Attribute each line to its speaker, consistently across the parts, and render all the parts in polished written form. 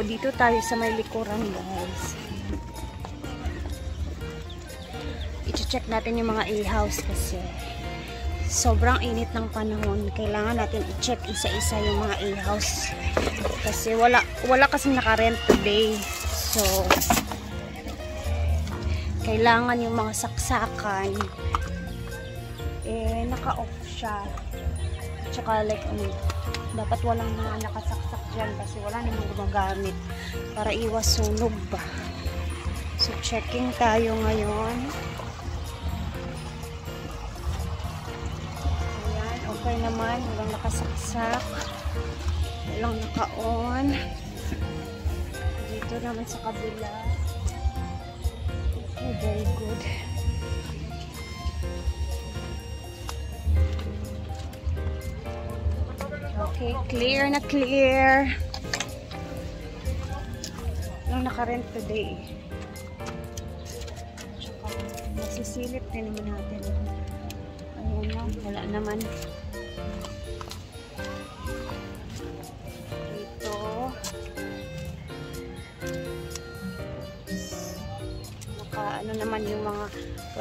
Speaker 1: Dito tayo sa may likuran, guys. I-check natin yung mga A-house kasi sobrang init ng panahon. Kailangan natin i-check isa-isa yung mga A-house kasi wala kasing naka-rent today. So kailangan yung mga saksakan naka-off siya. Tsaka like dapat walang mga nakasaksak dyan kasi wala namang gumagamit para iwas sunog ba. So checking tayo ngayon. Ayan, okay naman, walang nakasaksak, walang naka-on. Dito naman sa kabila, okay, very good. Okay, clear na clear. Lang naka-rent today. Tsaka, masisilip din naman natin. Ayan lang, wala naman. Dito. Ano naman yung mga,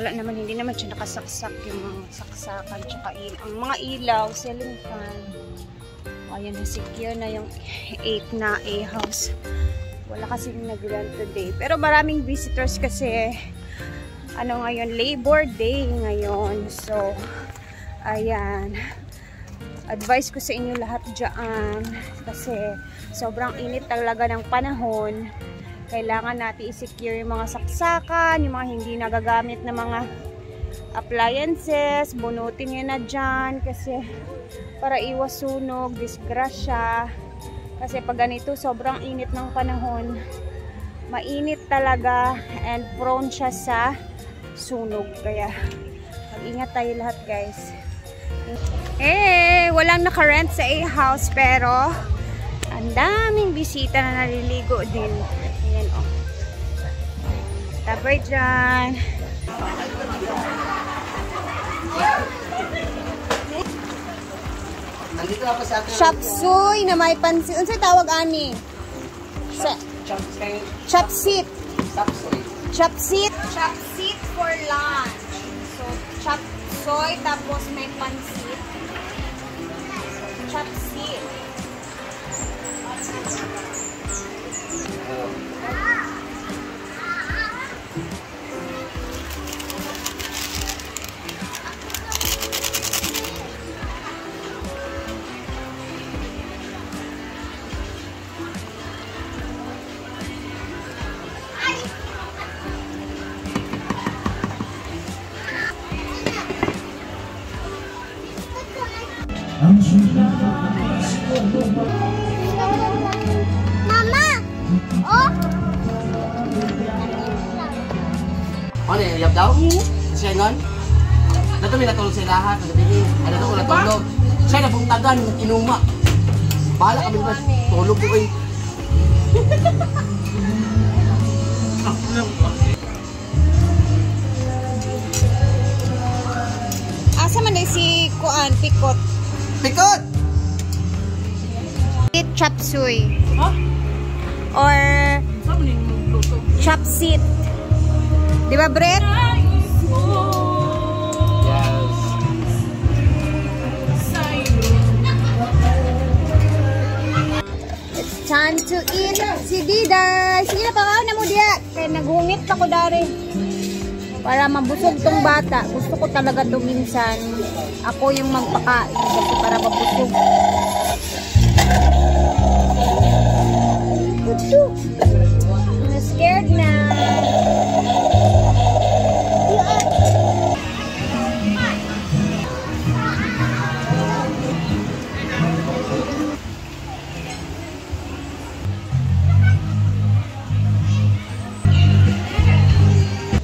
Speaker 1: wala naman, hindi naman siya nakasaksak yung mga saksakan. Tsaka ang mga ilaw, ceiling fan. Ayan, secure na yung 8 na A-house. Wala kasi nag-rent today. Pero maraming visitors kasi ano ngayon, Labor Day ngayon. So, ayan. Advice ko sa inyo lahat dyan kasi sobrang init talaga ng panahon. Kailangan natin i-secure yung mga saksakan, yung mga hindi nagagamit na mga appliances. Bunutin nyo na dyan kasi para iwas sunog, disgrasya. Kasi pag ganito, sobrang init ng panahon. Mainit talaga and prone siya sa sunog. Kaya, mag-ingat tayo lahat, guys. Walang naka-rent sa A-house pero ang daming bisita na naliligo din. Ayan, oh. Tabay dyan. Chop suey na may pansit. Ano sa'yo tawag, ani? Chop seat. Chop seat for lunch. So, chop soy tapos may pansit. Chop seat. Mama! Oh!
Speaker 2: Ano yung yab daw? Siya nun? Dato may natulog sa lahat. Ano daw ko natulog? Siya na bungtagan, inuma. Bahala kami ba? Tulog ko eh.
Speaker 1: Asa man na si Kuan, Pikot?
Speaker 2: Pikot!
Speaker 1: Chop suey. Huh? Or chop seat. Di ba, Brett? It's time to eat si Diday. Sige na, pakaon na mo diya. Kaya naghungit ako dari. Para mabusog tong bata. Gusto ko talaga to minsan. Ako yung magpakain kasi para mabusog. Na-scared na.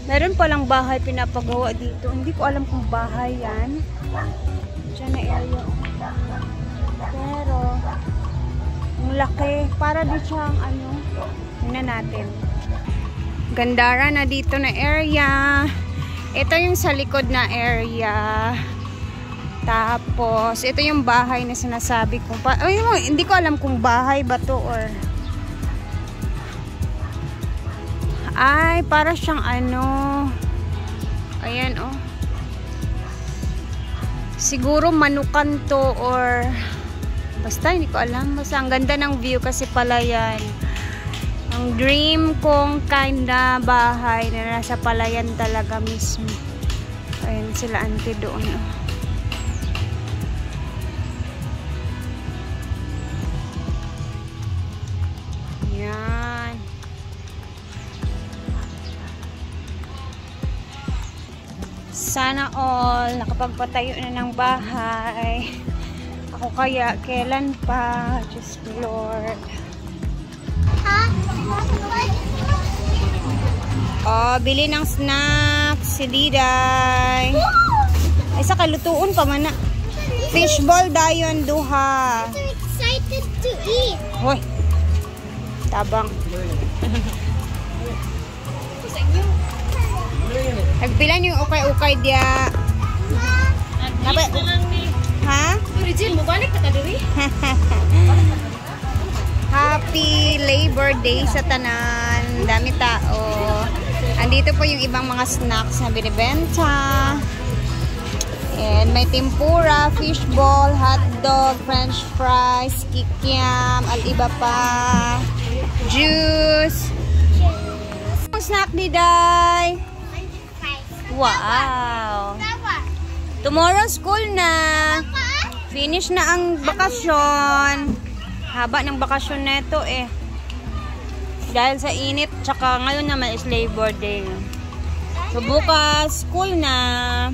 Speaker 1: Meron palang bahay pinapagawa dito. Hindi ko alam kung bahay yan. Diyan na area. Pero, ang laki. Para di siyang ano. Tingnan natin. Gandara na dito na area. Ito yung sa likod na area. Tapos, ito yung bahay na sinasabi ko. Hindi ko alam kung bahay ba to or... Ay, para siyang ano. Ayan, oh. Siguro manukan to or basta hindi ko alam. Basta ang ganda ng view kasi Palayan. Ang dream kong kinda bahay na nasa Palayan talaga mismo. Ayan sila auntie doon, oh. Sana all nakapagpatayo na ng bahay. Ako kaya kailan pa? Just Lord. Oh, bili ng snacks si Diday. Ay sa kalutuon pa man na. Fishball dayon duha.
Speaker 3: I'm so excited to eat.
Speaker 1: Hoy. Tabang. Nagpilan yung ukay-ukay dia. Ha?
Speaker 3: Regine, mo balik ka diri?
Speaker 1: Happy Labor Day sa tanan. Dami tao. Andito po yung ibang mga snacks na binibenta. And may tempura, fishball, hotdog, french fries, kikiam, at iba pa. Juice. Ang snack ni Day. Wow. Tomorrow school na. Finish na ang bakasyon. Haba ng bakasyon neto eh. Dahil sa init, tsaka ngayon naman is Labor Day. So bukas school na.